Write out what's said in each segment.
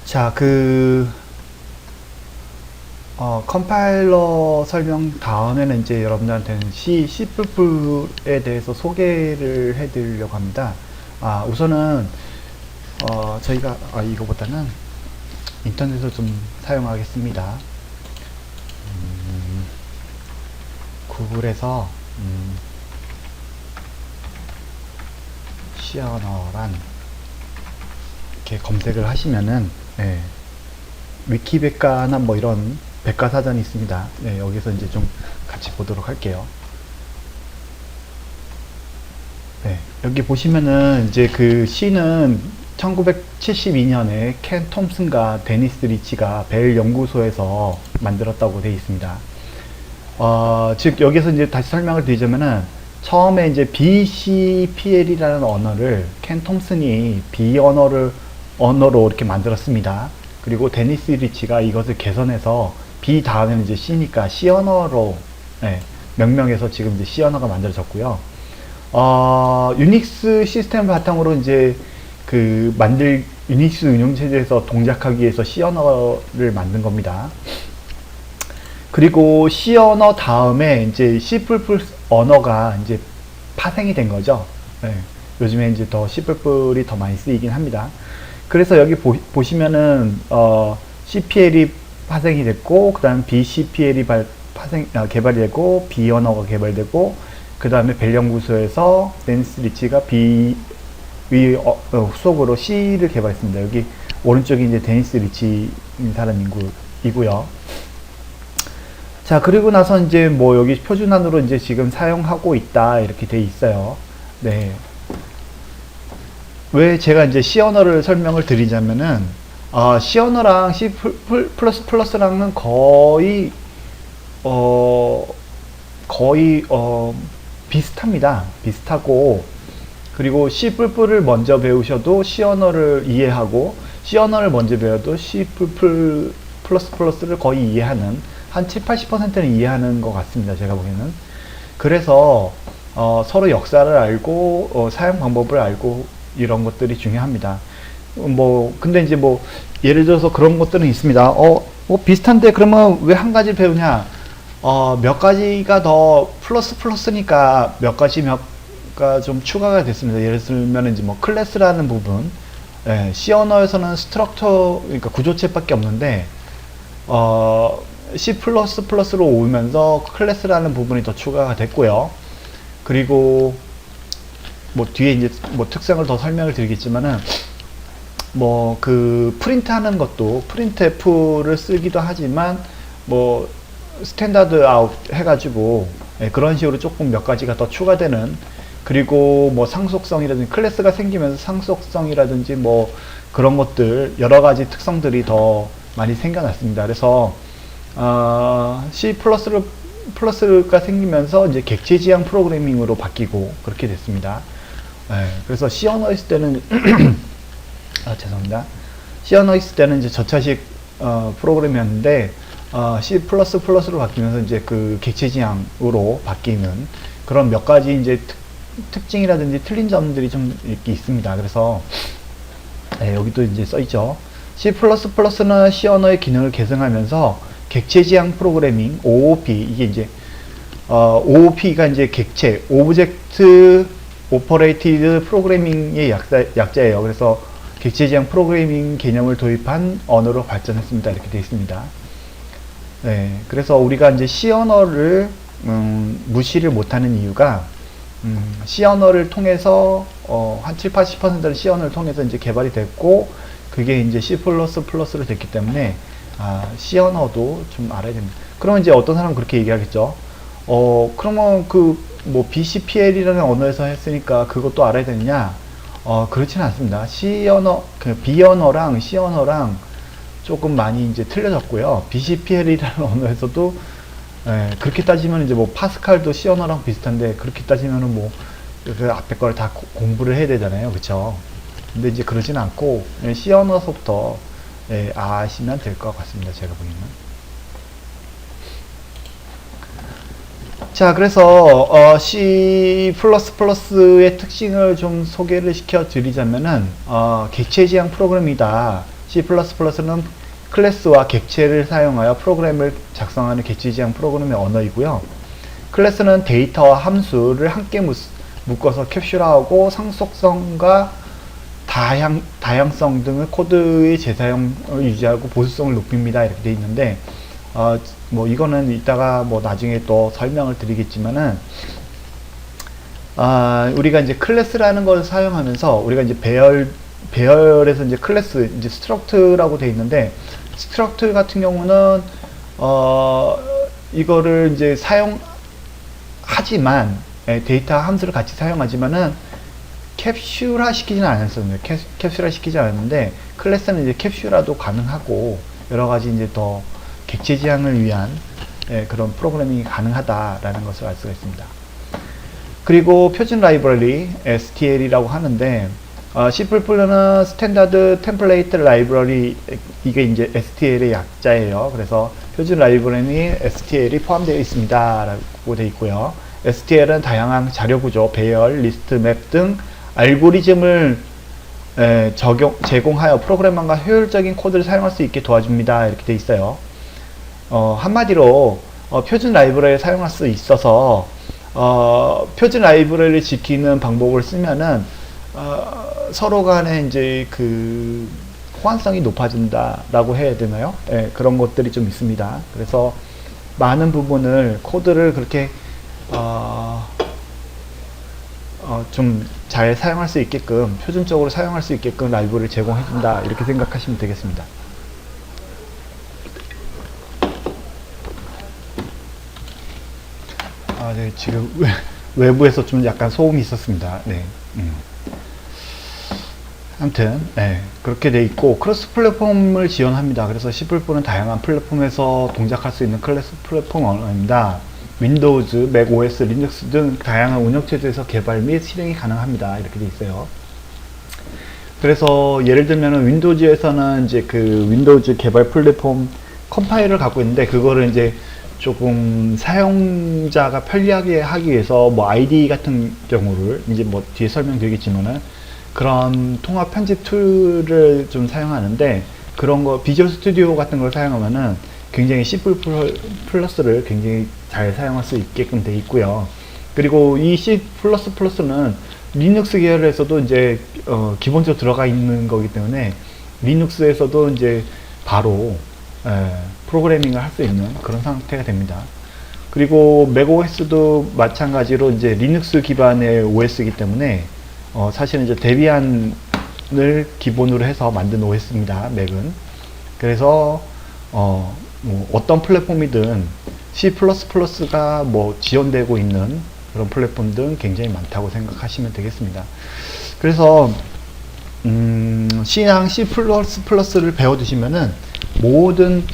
자, 컴파일러 설명 다음에는 이제 여러분들한테는 C++에 대해서 소개를 해드리려고 합니다. 우선은, 저희가, 이거보다는 인터넷을 좀 사용하겠습니다. 구글에서, 시어너란, 이렇게 검색을 하시면은, 네, 위키백과나 뭐 이런 백과사전이 있습니다. 네, 여기서 이제 좀 같이 보도록 할게요. 네, 여기 보시면은 이제 그 C는 1972년에 켄 톰슨과 데니스 리치가 벨 연구소에서 만들었다고 되어 있습니다. 즉 여기서 이제 다시 설명을 드리자면은 처음에 이제 BCPL이라는 언어를 켄 톰슨이 B 언어로 이렇게 만들었습니다. 그리고 데니스 리치가 이것을 개선해서 B 다음에는 이제 C니까 C 언어로 명명해서 지금 이제 C 언어가 만들어졌고요. 유닉스 시스템을 바탕으로 이제 유닉스 운영체제에서 동작하기 위해서 C 언어를 만든 겁니다. 그리고 C 언어 다음에 이제 C++ 언어가 이제 파생이 된 거죠. 요즘에 이제 더 C++이 더 많이 쓰이긴 합니다. 그래서 여기 보시면은 CPL이 파생이 됐고, 그 다음 BCPL이 개발이 되고, B 언어가 개발되고, 그 다음에 벨 연구소에서 데니스 리치가 후속으로 C를 개발했습니다. 여기 오른쪽이 이제 데니스 리치인 사람이고요. 자, 그리고 나서 이제 뭐 여기 표준안으로 이제 지금 사용하고 있다 이렇게 돼 있어요. 네. 왜 제가 이제 C 언어를 설명을 드리자면은 C 언어랑 C++랑은 거의 비슷합니다. 비슷하고, 그리고 C++를 먼저 배우셔도 C 언어를 이해하고, C 언어를 먼저 배워도 C++를 거의 이해하는, 한 7~80%는 이해하는 것 같습니다. 제가 보기에는. 그래서 서로 역사를 알고 사용 방법을 알고 이런 것들이 중요합니다. 근데 이제 예를 들어서 그런 것들은 있습니다. 비슷한데 그러면 왜 한 가지 배우냐? 몇 가지가 더 플러스니까 몇 가지가 좀 추가가 됐습니다. 예를 들면 이제 클래스라는 부분, C 언어에서는 스트럭처, 그러니까 구조체밖에 없는데, C++로 오면서 클래스라는 부분이 더 추가가 됐고요. 그리고 뒤에 이제 특성을 더 설명을 드리겠지만은 프린트 하는 것도 printf를 쓰기도 하지만 스탠다드 아웃 해가지고 그런 식으로 조금 몇 가지가 더 추가되는, 그리고 상속성이라든지 클래스가 생기면서 상속성이라든지 그런 것들 여러 가지 특성들이 더 많이 생겨났습니다. 그래서 C++가 생기면서 이제 객체 지향 프로그래밍으로 바뀌고 그렇게 됐습니다. 그래서 C 언어 있을 때는 죄송합니다. C 언어 있을 때는 이제 저차식 프로그램이었는데 C++로 바뀌면서 이제 그 객체 지향으로 바뀌는 그런 몇 가지 이제 특징이라든지 틀린 점들이 좀 이렇게 있습니다. 그래서 여기도 이제 써있죠. C++는 C 언어의 기능을 계승하면서 객체 지향 프로그래밍 OOP, 이게 이제 OOP가 이제 객체 오브젝트 오퍼레이티드 프로그래밍의 약자예요. 그래서 객체 지향 프로그래밍 개념을 도입한 언어로 발전했습니다. 이렇게 되어 있습니다. 그래서 우리가 이제 C 언어를 무시를 못하는 이유가 C 언어를 통해서 한 7~80%는 C 언어를 통해서 이제 개발이 됐고, 그게 이제 C++로 됐기 때문에 C 언어도 좀 알아야 됩니다. 그러면 이제 어떤 사람은 그렇게 얘기하겠죠. 그러면 BCPL이라는 언어에서 했으니까 그것도 알아야 되느냐? 그렇지는 않습니다. B 언어랑 C 언어랑 조금 많이 이제 틀려졌고요. BCPL이라는 언어에서도 그렇게 따지면 이제 파스칼도 C 언어랑 비슷한데, 그렇게 따지면은 그 앞에 걸 다 공부를 해야 되잖아요. 그쵸? 근데 이제 그러진 않고 C 언어서부터 아시면 될 것 같습니다. 제가 보기에는. 자, 그래서 C++의 특징을 좀 소개를 시켜 드리자면은 객체 지향 프로그램이다. C++는 클래스와 객체를 사용하여 프로그램을 작성하는 객체 지향 프로그래밍 언어이고요. 클래스는 데이터와 함수를 함께 묶어서 캡슐하고 상속성과 다양성 등을 코드의 재사용을 유지하고 보수성을 높입니다. 이렇게 되어 있는데, 뭐 이거는 이따가 뭐 나중에 또 설명을 드리겠지만은, 우리가 이제 클래스라는 걸 사용하면서 우리가 이제 배열에서 이제 클래스, 이제 스트럭트라고 되어 있는데, 스트럭트 같은 경우는 이거를 이제 사용하지만 데이터 함수를 같이 사용하지만은 캡슐화 시키지는 않았었는데 캡슐화 시키지 않았는데 클래스는 이제 캡슐화도 가능하고 여러 가지 이제 더 객체 지향을 위한 그런 프로그래밍이 가능하다라는 것을 알 수가 있습니다. 그리고 표준 라이브러리 STL이라고 하는데 C++는 스탠다드 템플레이트 라이브러리, 이게 이제 STL의 약자예요. 그래서 표준 라이브러리 STL이 포함되어 있습니다 라고 되어 있고요. STL은 다양한 자료 구조, 배열, 리스트, 맵 등 알고리즘을 제공하여 프로그래머가 효율적인 코드를 사용할 수 있게 도와줍니다. 이렇게 되어 있어요. 한마디로 표준 라이브러리를 사용할 수 있어서 표준 라이브러리를 지키는 방법을 쓰면은 서로 간에 이제 그 호환성이 높아진다라고 해야 되나요? 그런 것들이 좀 있습니다. 그래서 많은 부분을 코드를 그렇게 좀 잘 사용할 수 있게끔, 표준적으로 사용할 수 있게끔 라이브러리를 제공해준다, 이렇게 생각하시면 되겠습니다. 네, 지금 외부에서 좀 약간 소음이 있었습니다. 네. 아무튼 그렇게 돼 있고, 크로스 플랫폼을 지원합니다. 그래서 C++는 다양한 플랫폼에서 동작할 수 있는 클래스 플랫폼 언어입니다. 윈도우즈, 맥 OS, 리눅스 등 다양한 운영체제에서 개발 및 실행이 가능합니다. 이렇게 돼 있어요. 그래서 예를 들면 윈도우즈에서는 이제 그 윈도우즈 개발 플랫폼 컴파일을 갖고 있는데, 그거를 이제 조금 사용자가 편리하게 하기 위해서 뭐 IDE 같은 경우를 이제 뭐 뒤에 설명드리겠지만은 그런 통합 편집 툴을 좀 사용하는데, 그런 거 비주얼 스튜디오 같은 걸 사용하면은 굉장히 C++를 굉장히 잘 사용할 수 있게끔 되어 있고요. 그리고 이 C++는 리눅스 계열에서도 이제 기본적으로 들어가 있는 거기 때문에 리눅스에서도 이제 바로 프로그래밍을 할 수 있는 그런 상태가 됩니다. 그리고 맥OS도 마찬가지로 이제 리눅스 기반의 OS이기 때문에 사실은 이제 데비안을 기본으로 해서 만든 OS입니다. 맥은. 그래서 뭐 어떤 플랫폼이든 C++가 뭐 지원되고 있는 그런 플랫폼들은 굉장히 많다고 생각하시면 되겠습니다. 그래서 C랑 C++를 배워두시면은 모든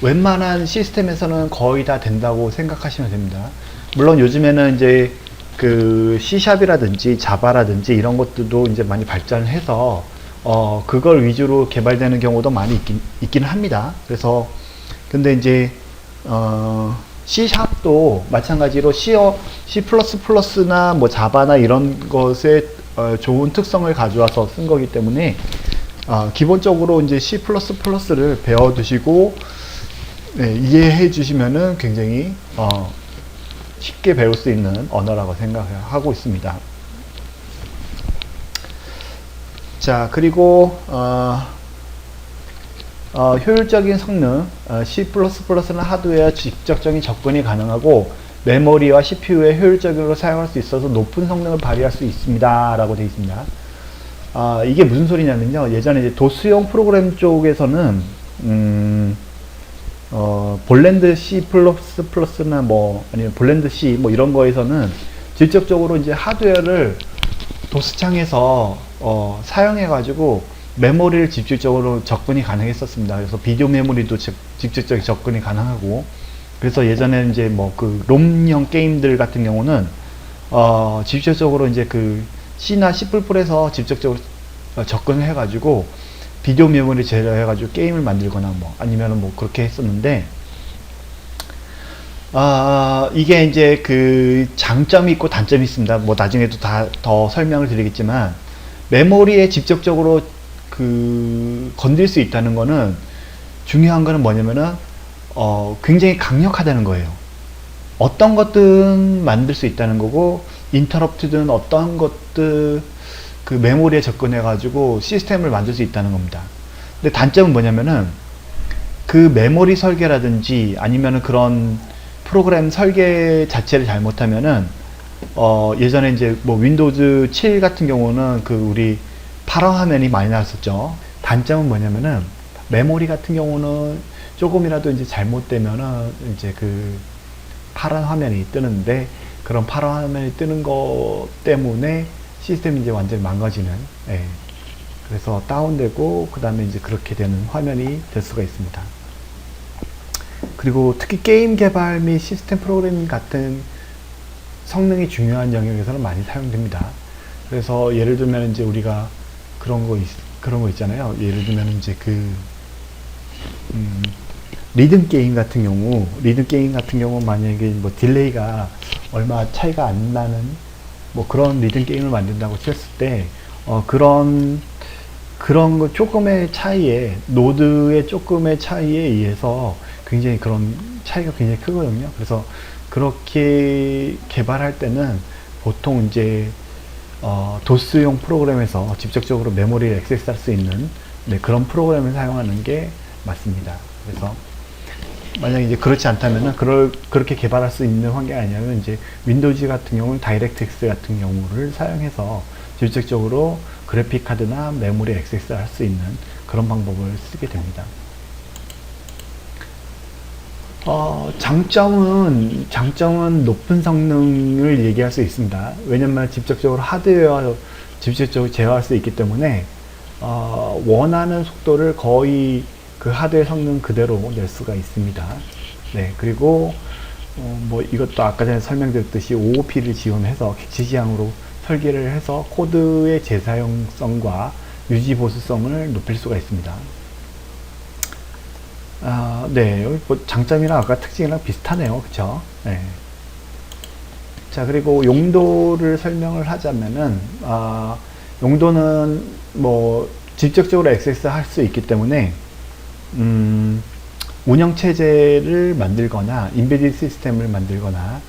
웬만한 시스템에서는 거의 다 된다고 생각하시면 됩니다. 물론 요즘에는 이제 그 C샵이라든지 자바라든지 이런 것들도 이제 많이 발전해서 그걸 위주로 개발되는 경우도 많이 있긴 합니다. 그래서 근데 이제 C샵도 마찬가지로 C++나 뭐 자바나 이런 것에 좋은 특성을 가져와서 쓴 거기 때문에 기본적으로 이제 C++를 배워두시고 이해해 주시면은 굉장히 쉽게 배울 수 있는 언어라고 생각하고 있습니다. 자, 그리고 효율적인 성능, C++는 하드웨어 직접적인 접근이 가능하고 메모리와 CPU에 효율적으로 사용할 수 있어서 높은 성능을 발휘할 수 있습니다 라고 되어 있습니다. 이게 무슨 소리냐면요, 예전에 이제 도스형 쪽에서는 볼랜드 C++나 뭐 아니면 볼랜드 C 뭐 이런 거에서는 직접적으로 이제 하드웨어를 도스창에서 사용해 가지고 메모리를 직접적으로 접근이 가능했었습니다. 그래서 비디오 메모리도 직접적인 접근이 가능하고, 그래서 예전에 이제 뭐 그 롬형 게임들 같은 경우는 직접적으로 이제 그 C나 C++에서 직접적으로 접근을 해가지고 비디오 메모리 제어해가지고 게임을 만들거나 뭐 아니면은 뭐 그렇게 했었는데, 이게 이제 그 장점이 있고 단점이 있습니다. 뭐 나중에도 더 설명을 드리겠지만, 메모리에 직접적으로 건들 수 있다는 거는, 중요한 거는 뭐냐면은 굉장히 강력하다는 거예요. 어떤 것든 만들 수 있다는 거고, 인터럽트든 어떤 것들 그 메모리에 접근해 가지고 시스템을 만들 수 있다는 겁니다. 근데 단점은 뭐냐면은, 그 메모리 설계라든지 아니면은 그런 프로그램 설계 자체를 잘못하면은, 예전에 이제 뭐 윈도우즈 7 같은 경우는 그 우리 파란 화면이 많이 나왔었죠. 단점은 뭐냐면은, 메모리 같은 경우는 조금이라도 이제 잘못되면은 이제 그 파란 화면이 뜨는데, 그런 파란 화면이 뜨는 것 때문에 시스템이 이제 완전히 망가지는, 예. 그래서 다운되고 그 다음에 이제 그렇게 되는 화면이 될 수가 있습니다. 그리고 특히 게임 개발 및 시스템 프로그래밍 같은 성능이 중요한 영역에서는 많이 사용됩니다. 그래서 예를 들면 이제 우리가 그런 거 있잖아요. 예를 들면 이제 리듬 게임 같은 경우 만약에 뭐 딜레이가 얼마 차이가 안 나는 뭐 그런 리듬 게임을 만든다고 쳤을 때, 그런 거 조금의 차이에, 노드의 조금의 차이에 의해서 굉장히 그런 차이가 굉장히 크거든요. 그래서 그렇게 개발할 때는 보통 이제 도스용 프로그램에서 직접적으로 메모리를 액세스할 수 있는, 네, 그런 프로그램을 사용하는 게 맞습니다. 그래서 만약에 이제 그렇지 않다면은 그렇게 개발할 수 있는 환경이 아니냐면, 이제 윈도우즈 같은 경우는 다이렉트X 같은 경우를 사용해서 직접적으로 그래픽 카드나 메모리 액세스할 수 있는 그런 방법을 쓰게 됩니다. 장점은 높은 성능을 얘기할 수 있습니다. 왜냐면 직접적으로 하드웨어와 직접적으로 제어할 수 있기 때문에, 원하는 속도를 거의 그 하드웨어 성능 그대로 낼 수가 있습니다. 네, 그리고 뭐 이것도 아까 전에 설명드렸듯이 OOP를 지원해서 객체지향으로 설계를 해서 코드의 재사용성과 유지 보수성을 높일 수가 있습니다. 네, 여기 뭐 장점이랑 아까 특징이랑 비슷하네요. 그쵸? 네. 자, 그리고 용도를 설명을 하자면은, 용도는 뭐 직접적으로 액세스 할 수 있기 때문에, 운영체제를 만들거나 인베디드 시스템을 만들거나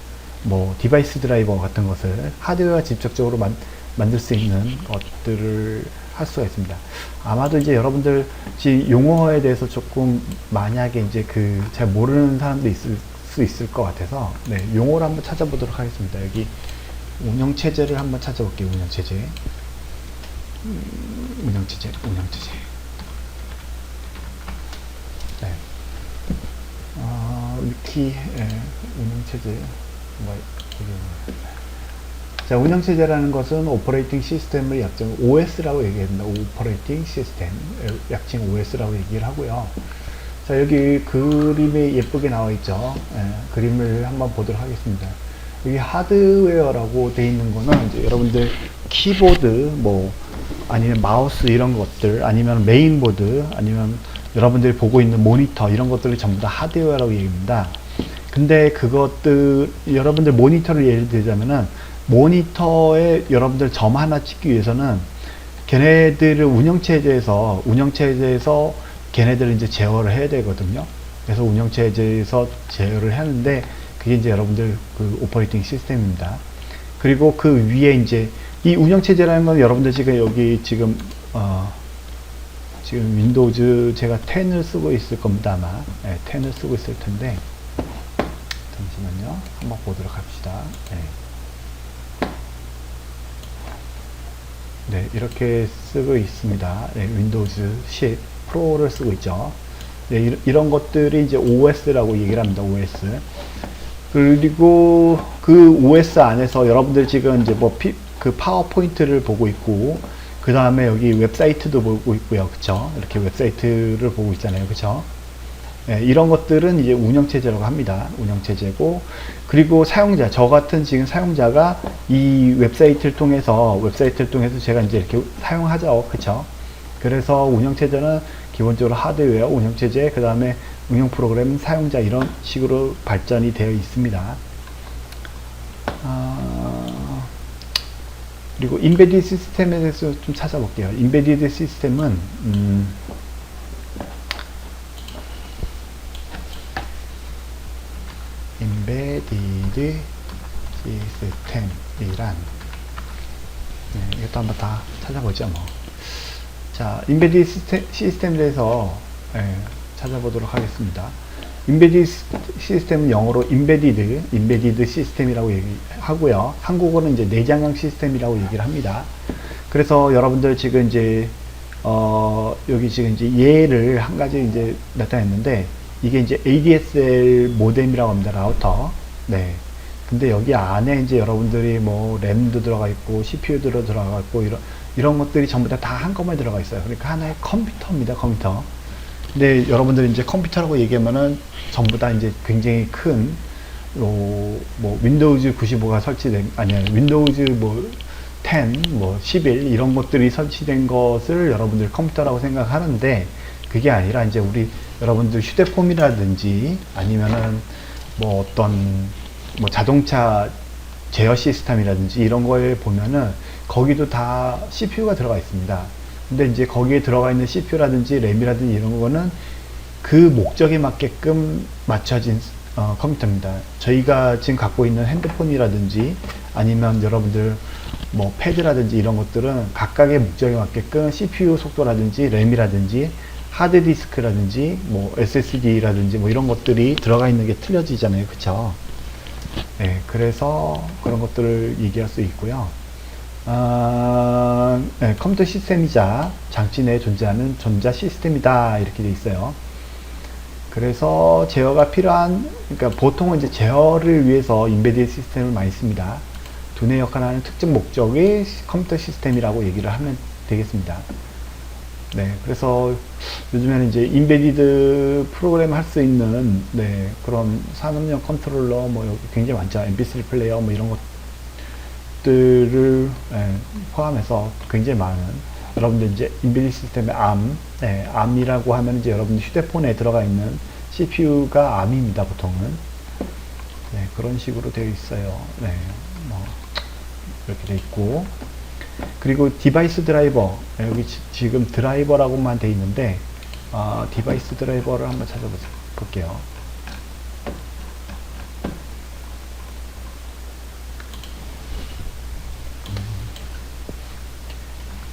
뭐 디바이스 드라이버 같은 것을 하드웨어와 직접적으로 만들 수 있는 것들을 할 수가 있습니다. 아마도 이제 여러분들 지금 용어에 대해서 조금 만약에 이제 잘 모르는 사람도 있을 수 있을 것 같아서, 네, 용어를 한번 찾아보도록 하겠습니다. 여기 운영체제를 한번 찾아볼게요. 운영체제. 네. 위키, 운영체제. 자, 운영체제라는 것은 오퍼레이팅 시스템을 약칭 OS라고 얘기합니다. 오퍼레이팅 시스템, 약칭 OS라고 얘기를 하고요. 자, 여기 그림이 예쁘게 나와 있죠. 그림을 한번 보도록 하겠습니다. 여기 하드웨어라고 되어 있는 거는 이제 여러분들 키보드, 뭐 아니면 마우스 이런 것들, 아니면 메인보드, 아니면 여러분들이 보고 있는 모니터, 이런 것들을 전부 다 하드웨어라고 얘기합니다. 근데 그것들, 여러분들 모니터를 예를 들자면은, 모니터에 여러분들 점 하나 찍기 위해서는 걔네들을 운영체제에서 걔네들을 이제 제어를 해야 되거든요. 그래서 운영체제에서 제어를 하는데, 그게 이제 여러분들 그 오퍼레이팅 시스템입니다. 그리고 그 위에 이제 이 운영체제라는 건 여러분들 지금 여기 지금 윈도우즈 제가 10을 쓰고 있을 겁니다. 아마 10을 쓰고 있을 텐데, 잠시만요. 한번 보도록 합시다. 네, 이렇게 쓰고 있습니다. 네, 윈도우즈 10 프로를 쓰고 있죠. 네, 이런 것들이 이제 OS라고 얘기를 합니다. OS. 그리고 그 OS 안에서 여러분들 지금 이제 그 파워포인트를 보고 있고, 그 다음에 여기 웹사이트도 보고 있고요. 그쵸? 이렇게 웹사이트를 보고 있잖아요. 그쵸? 네, 이런 것들은 이제 운영체제라고 합니다. 운영체제고, 그리고 사용자, 저 같은 지금 사용자가 이 웹사이트를 통해서 제가 이제 이렇게 사용하죠. 그쵸? 그래서 운영체제는 기본적으로 하드웨어, 운영체제, 그 다음에 운영 프로그램, 사용자, 이런 식으로 발전이 되어 있습니다. 그리고 인베디드 시스템에 대해서 좀 찾아볼게요. 인베디드 시스템은 인베디드 시스템이란 이것도 한번 다 찾아보죠. 뭐. 자, 인베디드 시스템에 대해서 찾아보도록 하겠습니다. 인베디드 시스템은 영어로 인베디드 시스템이라고 얘기하고요. 한국어는 이제 내장형 시스템이라고 얘기를 합니다. 그래서 여러분들 지금 이제 여기 지금 이제 예를 한 가지 이제 나타냈는데, 이게 이제 ADSL 모뎀이라고 합니다. 라우터. 네. 근데 여기 안에 이제 여러분들이 뭐 램도 들어가 있고 CPU도 들어가 있고 이런 것들이 전부 다 한꺼번에 들어가 있어요. 그러니까 하나의 컴퓨터입니다. 컴퓨터. 근데 여러분들이 이제 컴퓨터라고 얘기하면은 전부 다 이제 굉장히 큰 뭐 윈도우즈 95가 설치된, 아니야, 윈도우즈 뭐 10, 뭐 11 이런 것들이 설치된 것을 여러분들 컴퓨터라고 생각하는데, 그게 아니라 이제 우리 여러분들 휴대폰이라든지 아니면은 뭐 어떤 뭐 자동차 제어 시스템이라든지 이런 거에 보면은 거기도 다 CPU가 들어가 있습니다. 근데 이제 거기에 들어가 있는 CPU라든지 램이라든지 이런 거는 그 목적에 맞게끔 맞춰진 컴퓨터입니다. 저희가 지금 갖고 있는 핸드폰이라든지 아니면 여러분들 뭐 패드라든지 이런 것들은 각각의 목적에 맞게끔 CPU 속도라든지 램이라든지 하드디스크라든지 뭐 SSD라든지 뭐 이런 것들이 들어가 있는 게 틀려지잖아요. 그쵸? 네, 그래서 그런 것들을 얘기할 수 있고요. 네, 컴퓨터 시스템이자 장치 내에 존재하는 전자 시스템이다, 이렇게 돼 있어요. 그래서 제어가 필요한, 그러니까 보통은 이제 제어를 위해서 인베디드 시스템을 많이 씁니다. 두뇌 역할을 하는 특정 목적의 컴퓨터 시스템이라고 얘기를 하면 되겠습니다. 네, 그래서 요즘에는 이제 인베디드 프로그램 할 수 있는 그런 산업용 컨트롤러 뭐 여기 굉장히 많죠. MP3 플레이어 뭐 이런 것들을 포함해서 굉장히 많은, 여러분들 이제 인베디드 시스템의 ARM이라고 하면 이제 여러분들 휴대폰에 들어가 있는 CPU가 ARM입니다, 보통은. 네, 그런 식으로 되어 있어요. 네, 뭐 이렇게 되어 있고. 그리고 디바이스 드라이버, 여기 지금 드라이버라고만 되어 있는데 디바이스 드라이버를 한번 찾아볼게요.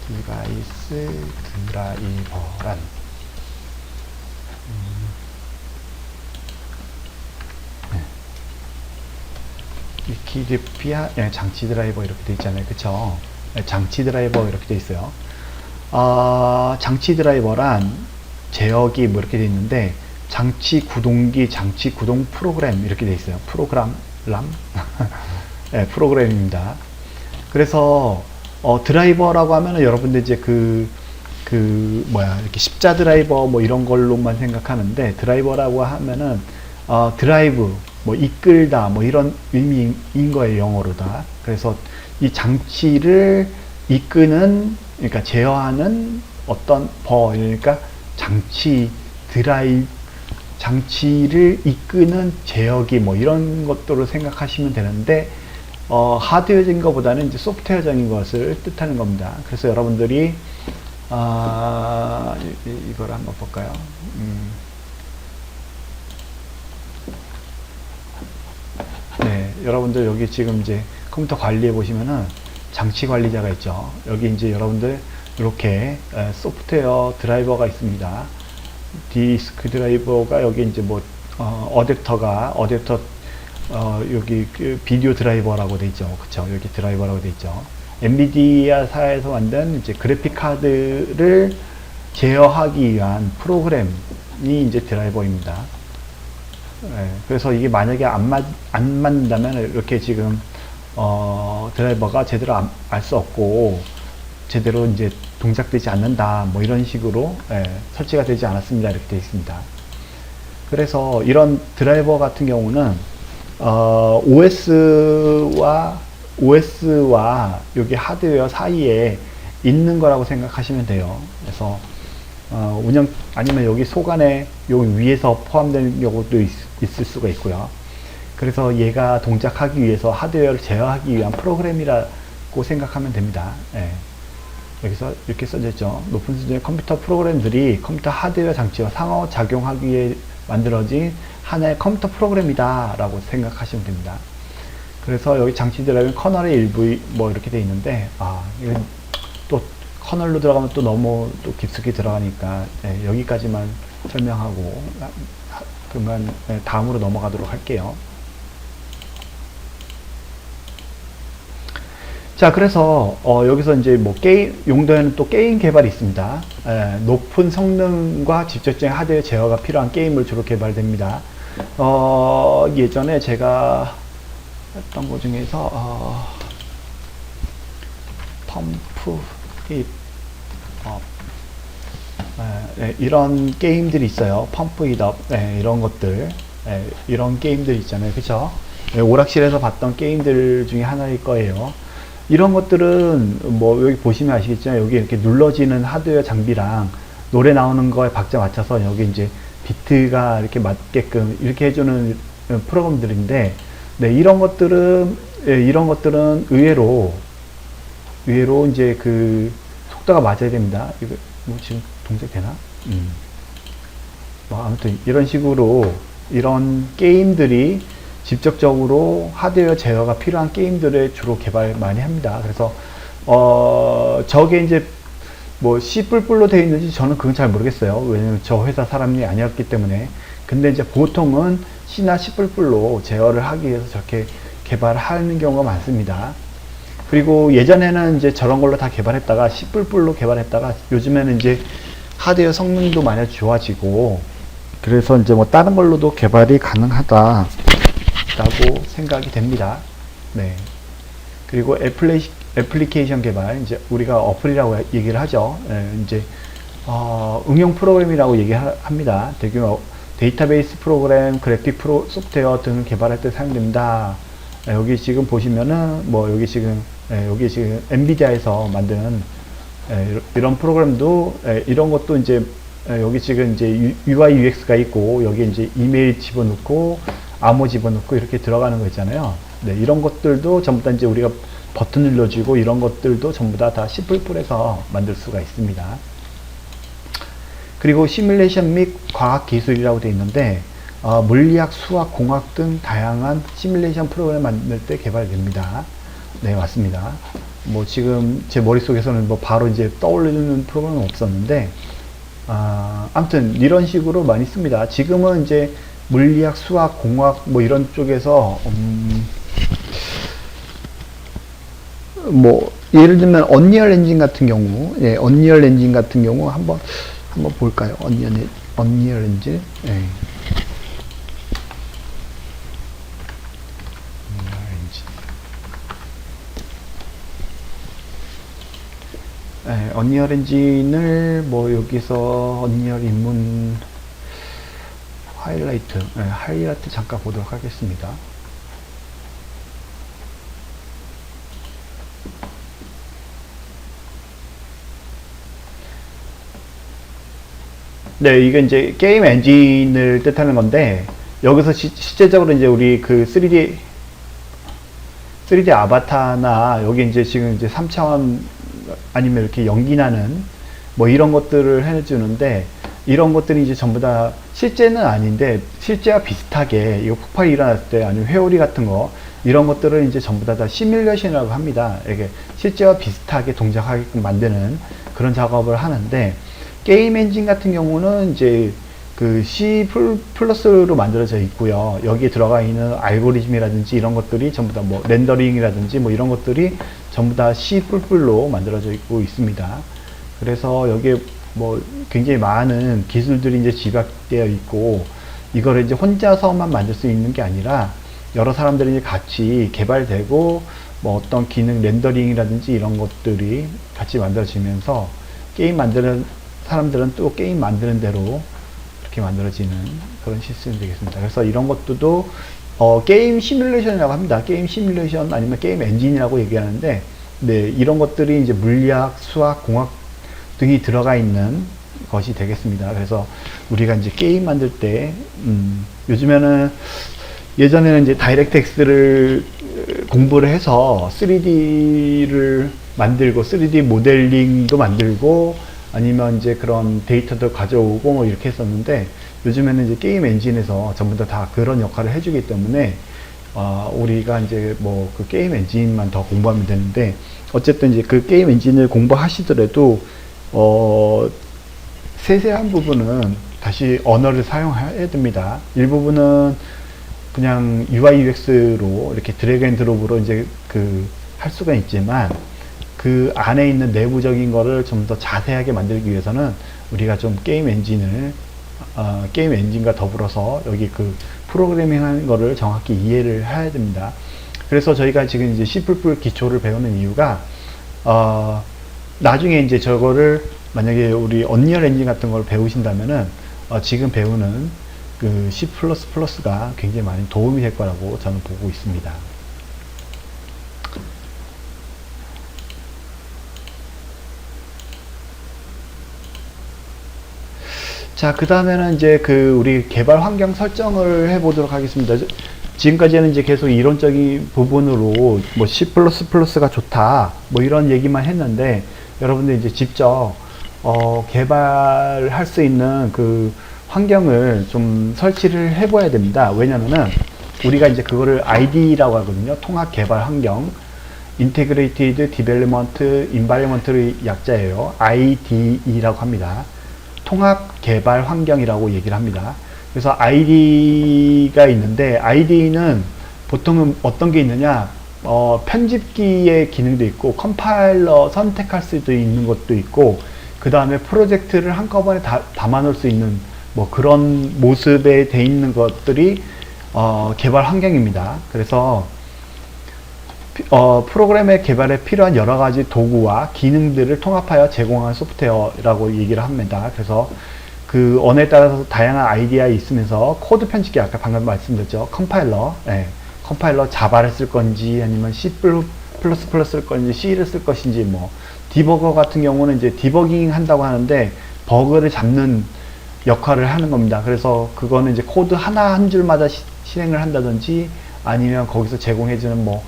디바이스 드라이버란 위키디피아 장치 드라이버 이렇게 되어 있잖아요. 그쵸? 장치 드라이버 이렇게 되어 있어요. 장치 드라이버란 제어기 뭐 이렇게 되어 있는데, 장치 구동기, 장치 구동 프로그램 이렇게 되어 있어요. 네, 프로그램입니다. 그래서 드라이버라고 하면은 여러분들 이제 이렇게 십자 드라이버 뭐 이런 걸로만 생각하는데, 드라이버라고 하면은 드라이브 뭐 이끌다 뭐 이런 의미인 거예요, 영어로다. 그래서 이 장치를 이끄는, 그러니까 제어하는 어떤 그러니까 장치를 이끄는 제어기 뭐 이런 것들을 생각하시면 되는데, 하드웨어적인 것보다는 이제 소프트웨어적인 것을 뜻하는 겁니다. 그래서 여러분들이 이걸 한번 볼까요? 네, 여러분들 여기 지금 이제 컴퓨터 관리해 보시면은 장치 관리자가 있죠. 여기 이제 여러분들 이렇게 소프트웨어 드라이버가 있습니다. 디스크 드라이버가 여기 이제 뭐 어댑터 여기 비디오 드라이버라고 돼 있죠. 그쵸? 여기 드라이버라고 돼 있죠. 엔비디아사에서 만든 이제 그래픽 카드를 제어하기 위한 프로그램이 이제 드라이버입니다. 그래서 이게 만약에 안 맞는다면 이렇게 지금 드라이버가 제대로 알 수 없고 제대로 이제 동작되지 않는다 뭐 이런 식으로 설치가 되지 않았습니다, 이렇게 되어 있습니다. 그래서 이런 드라이버 같은 경우는 OS와 여기 하드웨어 사이에 있는 거라고 생각하시면 돼요. 그래서 아니면 여기 속안에 여기 위에서 포함되는 경우도 있을 수가 있고요. 그래서 얘가 동작하기 위해서 하드웨어를 제어하기 위한 프로그램이라고 있고 생각하면 됩니다. 예. 여기서 이렇게 써져 있죠. 높은 수준의 컴퓨터 프로그램들이 컴퓨터 하드웨어 장치와 상호작용하기 위해 만들어진 하나의 컴퓨터 프로그램이다 라고 생각하시면 됩니다. 그래서 여기 장치들에는 커널의 일부 뭐 이렇게 돼 있는데, 이건 또 커널로 들어가면 또 너무 또 깊숙이 들어가니까 여기까지만 설명하고 그러면 다음으로 넘어가도록 할게요. 자, 그래서 여기서 이제 뭐 게임 용도에는 또 게임 개발이 있습니다. 높은 성능과 직접적인 하드웨어 제어가 필요한 게임을 주로 개발됩니다. 예전에 제가 했던 것 중에서 펌프 이런 게임들이 있어요. 펌프 잇업 이런 것들, 이런 게임들 있잖아요. 그쵸? 오락실에서 봤던 게임들 중에 하나일 거예요. 이런 것들은 뭐 여기 보시면 아시겠지만 여기 이렇게 눌러지는 하드웨어 장비랑 노래 나오는 거에 박자 맞춰서 여기 이제 비트가 이렇게 맞게끔 이렇게 해주는 프로그램들인데, 이런 것들은 의외로 이제 그 속도가 맞아야 됩니다. 이거 뭐 지금 동작되나? 뭐 아무튼 이런 식으로 이런 게임들이 직접적으로 하드웨어 제어가 필요한 게임들을 주로 개발 많이 합니다. 그래서 저게 이제 뭐 C++로 되어 있는지 저는 그건 잘 모르겠어요. 왜냐면 저 회사 사람이 아니었기 때문에. 근데 이제 보통은 C나 C++로 제어를 하기 위해서 저렇게 개발하는 경우가 많습니다. 그리고 예전에는 이제 저런 걸로 다 개발했다가 C++로 개발했다가 요즘에는 이제 하드웨어 성능도 많이 좋아지고 그래서 이제 뭐 다른 걸로도 개발이 가능하다 라고 생각이 됩니다. 네. 그리고 애플리케이션 개발, 이제 우리가 어플이라고 얘기를 하죠. 이제 응용 프로그램이라고 얘기합니다. 대규모 데이터베이스 프로그램, 그래픽 소프트웨어 등을 개발할 때 사용됩니다. 여기 지금 보시면은 뭐 여기 지금 엔비디아에서 만든 이런 프로그램도 이런 것도 이제 여기 지금 이제 UI UX가 있고 여기 이제 이메일 집어넣고 암호 집어넣고 이렇게 들어가는 거 있잖아요. 이런 것들도 전부 다 이제 우리가 버튼 눌러주고 이런 것들도 전부 다 C++에서 만들 수가 있습니다. 그리고 시뮬레이션 및 과학 기술이라고 되어 있는데 물리학, 수학, 공학 등 다양한 시뮬레이션 프로그램 만들 때 개발됩니다. 네, 맞습니다. 뭐 지금 제 머릿속에서는 뭐 바로 이제 떠오르는 프로그램은 없었는데 아무튼 이런 식으로 많이 씁니다. 지금은 이제 물리학, 수학, 공학 뭐 이런 쪽에서 뭐 예를 들면 언리얼 엔진 같은 경우, 언리얼 엔진 같은 경우 한번 볼까요? 언리얼 엔진. 언리얼 엔진을 뭐 여기서 언리얼 입문 하이라이트 잠깐 보도록 하겠습니다. 네, 이게 이제 게임 엔진을 뜻하는 건데 여기서 실제적으로 이제 우리 그 3D 아바타나 여기 이제 지금 이제 3차원 아니면 이렇게 연기나는 뭐 이런 것들을 해주는데 이런 것들이 이제 전부 다 실제는 아닌데 실제와 비슷하게 이거 폭발이 일어났을 때 아니면 회오리 같은 거 이런 것들을 이제 전부 다 시뮬레이션이라고 합니다. 이게 실제와 비슷하게 동작하게끔 만드는 그런 작업을 하는데 게임 엔진 같은 경우는 이제 그 C++로 만들어져 있고요. 여기에 들어가 있는 알고리즘이라든지 이런 것들이 전부 다 뭐 렌더링이라든지 뭐 이런 것들이 전부 다 C++로 만들어져 있고 있습니다. 그래서 여기에 뭐 굉장히 많은 기술들이 이제 집약되어 있고 이거를 이제 혼자서만 만들 수 있는 게 아니라 여러 사람들이 이제 같이 개발되고 뭐 어떤 기능 렌더링이라든지 이런 것들이 같이 만들어지면서 게임 만드는 사람들은 또 게임 만드는 대로 이렇게 만들어지는 그런 시스템이 되겠습니다. 그래서 이런 것들도 게임 시뮬레이션이라고 합니다. 게임 시뮬레이션 아니면 게임 엔진이라고 얘기하는데 네, 이런 것들이 이제 물리학, 수학, 공학 등이 들어가 있는 것이 되겠습니다. 그래서 우리가 이제 게임 만들 때 요즘에는 예전에는 이제 다이렉트X를 공부를 해서 3D를 만들고 3D 모델링도 만들고 아니면 이제 그런 데이터도 가져오고 뭐 이렇게 했었는데, 요즘에는 이제 게임 엔진에서 전부 다 그런 역할을 해주기 때문에 우리가 이제 뭐 그 게임 엔진만 더 공부하면 되는데, 어쨌든 이제 그 게임 엔진을 공부하시더라도 세세한 부분은 다시 언어를 사용해야 됩니다. 일부분은 그냥 UI UX로 이렇게 드래그 앤 드롭으로 이제 할 수가 있지만, 그 안에 있는 내부적인 거를 좀 더 자세하게 만들기 위해서는 우리가 좀 게임 엔진과 더불어서 여기 그 프로그래밍 하는 거를 정확히 이해를 해야 됩니다. 그래서 저희가 지금 이제 C++ 기초를 배우는 이유가, 나중에 이제 저거를 만약에 우리 언리얼 엔진 같은 걸 배우신다면은, 지금 배우는 그 C++가 굉장히 많이 도움이 될 거라고 저는 보고 있습니다. 자, 그 다음에는 이제 우리 개발 환경 설정을 해 보도록 하겠습니다. 지금까지는 이제 계속 이론적인 부분으로 뭐 C++가 좋다 뭐 이런 얘기만 했는데, 여러분들 이제 직접 개발할 수 있는 그 환경을 좀 설치를 해 봐야 됩니다. 왜냐면은 우리가 이제 그거를 IDE라고 하거든요. 통합 개발 환경, Integrated Development Environment의 약자예요. IDE라고 합니다. 통합 개발 환경이라고 얘기를 합니다. 그래서 IDE가 있는데, IDE는 보통은 어떤 게 있느냐, 편집기의 기능도 있고 컴파일러 선택할 수도 있는 것도 있고, 그 다음에 프로젝트를 한꺼번에 담아 놓을 수 있는 뭐 그런 모습에 돼 있는 것들이 개발 환경입니다. 그래서 프로그램의 개발에 필요한 여러 가지 도구와 기능들을 통합하여 제공한 소프트웨어라고 얘기를 합니다. 그래서 그 언어에 따라서 다양한 아이디어가 있으면서 코드 편집기, 아까 방금 말씀드렸죠. 컴파일러 자바를 쓸 건지 아니면 C++ 쓸 건지 C를 쓸 것인지, 뭐 디버거 같은 경우는 이제 디버깅 한다고 하는데 버그를 잡는 역할을 하는 겁니다. 그래서 그거는 이제 코드 하나 한 줄마다 실행을 한다든지, 아니면 거기서 제공해주는 뭐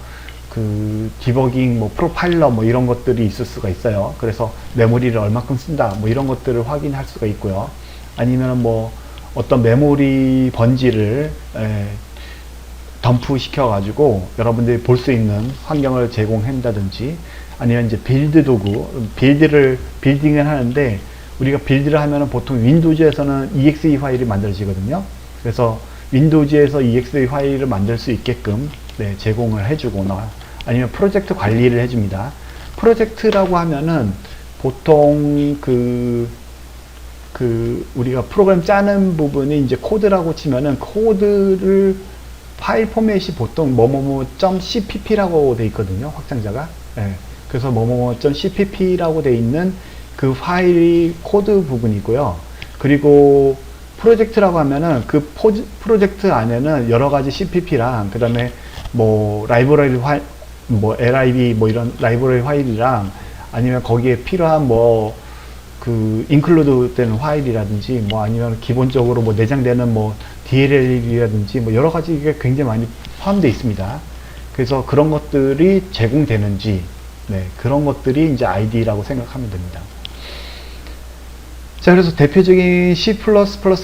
디버깅, 뭐 프로파일러 뭐 이런 것들이 있을 수가 있어요. 그래서 메모리를 얼마큼 쓴다 뭐 이런 것들을 확인할 수가 있고요. 아니면 뭐 어떤 메모리 번지를 덤프 시켜 가지고 여러분들이 볼 수 있는 환경을 제공한다든지, 아니면 이제 빌드 도구, 빌딩을 하는데, 우리가 빌드를 하면은 보통 윈도우즈에서는 exe 파일이 만들어지거든요. 그래서 윈도우즈에서 exe 파일을 만들 수 있게끔 제공을 해주거나, 아니면 프로젝트 관리를 해줍니다. 프로젝트라고 하면은 보통 우리가 프로그램 짜는 부분이 이제 코드라고 치면은, 코드를 파일 포맷이 보통 뭐뭐뭐.cpp라고 돼 있거든요. 확장자가. 그래서 뭐뭐뭐.cpp라고 돼 있는 그 파일이 코드 부분이고요. 그리고 프로젝트라고 하면은 그 프로젝트 안에는 여러 가지 CPP랑, 그 다음에 뭐 라이브러리 파일, 뭐 lib 뭐 이런 라이브러리 파일이랑, 아니면 거기에 필요한 뭐 include 되는 파일이라든지, 뭐 아니면 기본적으로 뭐 내장되는 뭐 DLL이라든지 뭐 여러 가지가 굉장히 많이 포함되어 있습니다. 그래서 그런 것들이 제공되는지, 그런 것들이 이제 ID라고 생각하면 됩니다. 자, 그래서 대표적인 C++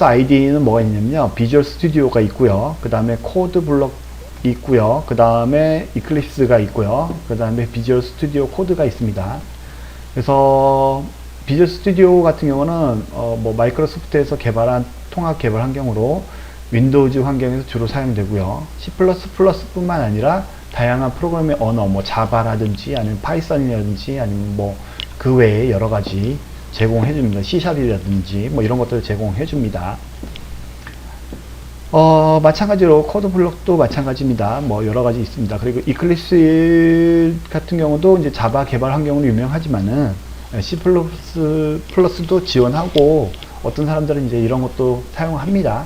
ID는 뭐가 있냐면요, 비주얼 스튜디오가 있고요, 그 다음에 코드 블럭 있고요, 그 다음에 이클립스가 있고요, 그 다음에 비주얼 스튜디오 코드가 있습니다. 그래서 비주얼 스튜디오 같은 경우는 뭐 마이크로소프트에서 개발한 통합 개발 환경으로 윈도우즈 환경에서 주로 사용되고요. C++ 뿐만 아니라 다양한 프로그래밍 언어, 뭐 자바라든지 아니면 파이썬이라든지 아니면 뭐 그 외에 여러 가지 제공해 줍니다. C샵이라든지 뭐 이런 것들을 제공해 줍니다. 마찬가지로 코드 블록도 마찬가지입니다. 뭐 여러 가지 있습니다. 그리고 이클립스 같은 경우도 이제 자바 개발 환경으로 유명하지만은 C++도 지원하고, 어떤 사람들은 이제 이런 것도 사용합니다.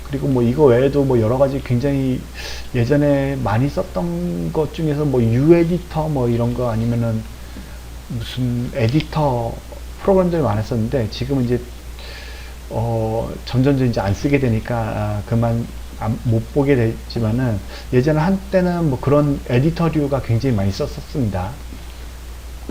그리고 뭐 이거 외에도 뭐 여러 가지 굉장히 예전에 많이 썼던 것 중에서 뭐 U에디터 뭐 이런 거, 아니면은 무슨 에디터 프로그램들이 많았었는데, 지금은 이제 점점 이제 안 쓰게 되니까 그만 못 보게 되지만은 예전에 한때는 뭐 그런 에디터류가 굉장히 많이 썼었습니다.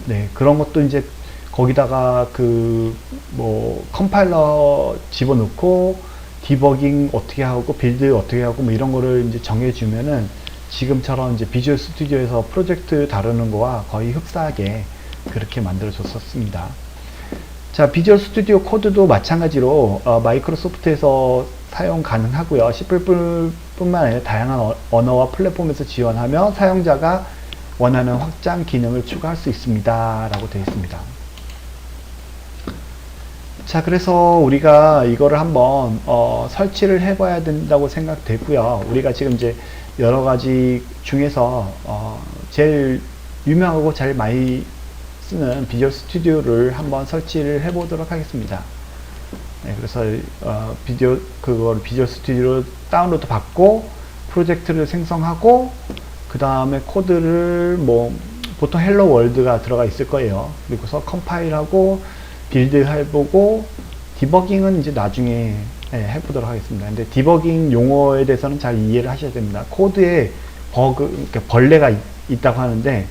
네, 그런 것도 이제 거기다가 그 뭐 컴파일러 집어넣고 디버깅 어떻게 하고 빌드 어떻게 하고 뭐 이런 거를 이제 정해주면은 지금처럼 이제 비주얼 스튜디오에서 프로젝트 다루는 거와 거의 흡사하게 그렇게 만들어 줬었습니다. 자, 비주얼 스튜디오 코드도 마찬가지로 마이크로소프트에서 사용 가능하고요. C++ 뿐만 아니라 다양한 언어와 플랫폼에서 지원하며 사용자가 원하는 확장 기능을 추가할 수 있습니다. 라고 되어 있습니다. 자, 그래서 우리가 이거를 한번 설치를 해 봐야 된다고 생각되고요. 우리가 지금 이제 여러 가지 중에서 제일 유명하고 제일 많이 쓰는 비주얼 스튜디오를 한번 설치를 해 보도록 하겠습니다. 네, 그래서 비주얼 스튜디오로 다운로드 받고 프로젝트를 생성하고 그 다음에 코드를 뭐 보통 헬로 월드가 들어가 있을 거예요. 그리고서 컴파일하고 빌드 해보고 디버깅은 이제 나중에 해보도록 하겠습니다. 근데 디버깅 용어에 대해서는 잘 이해를 하셔야 됩니다. 코드에 그러니까 벌레가 있다고 하는데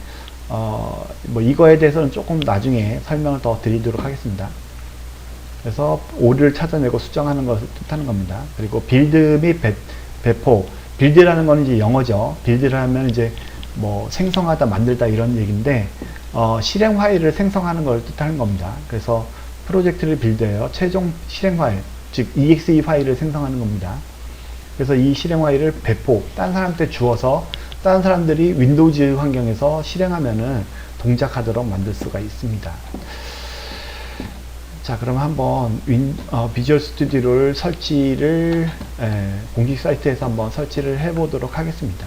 뭐 이거에 대해서는 조금 나중에 설명을 더 드리도록 하겠습니다. 그래서 오류를 찾아내고 수정하는 것을 뜻하는 겁니다. 그리고 빌드 및 배포, 빌드라는 거는 이제 영어죠. 빌드를 하면 이제 뭐 생성하다, 만들다 이런 얘기인데 실행 파일을 생성하는 걸 뜻하는 겁니다. 그래서 프로젝트를 빌드해요. 최종 실행 파일, 즉 exe 파일을 생성하는 겁니다. 그래서 이 실행 파일을 배포, 딴 사람한테 주어서 다른 사람들이 윈도우즈 환경에서 실행하면은 동작하도록 만들 수가 있습니다. 자, 그럼 한번 비주얼 스튜디오를 설치를 공식 사이트에서 한번 설치를 해 보도록 하겠습니다.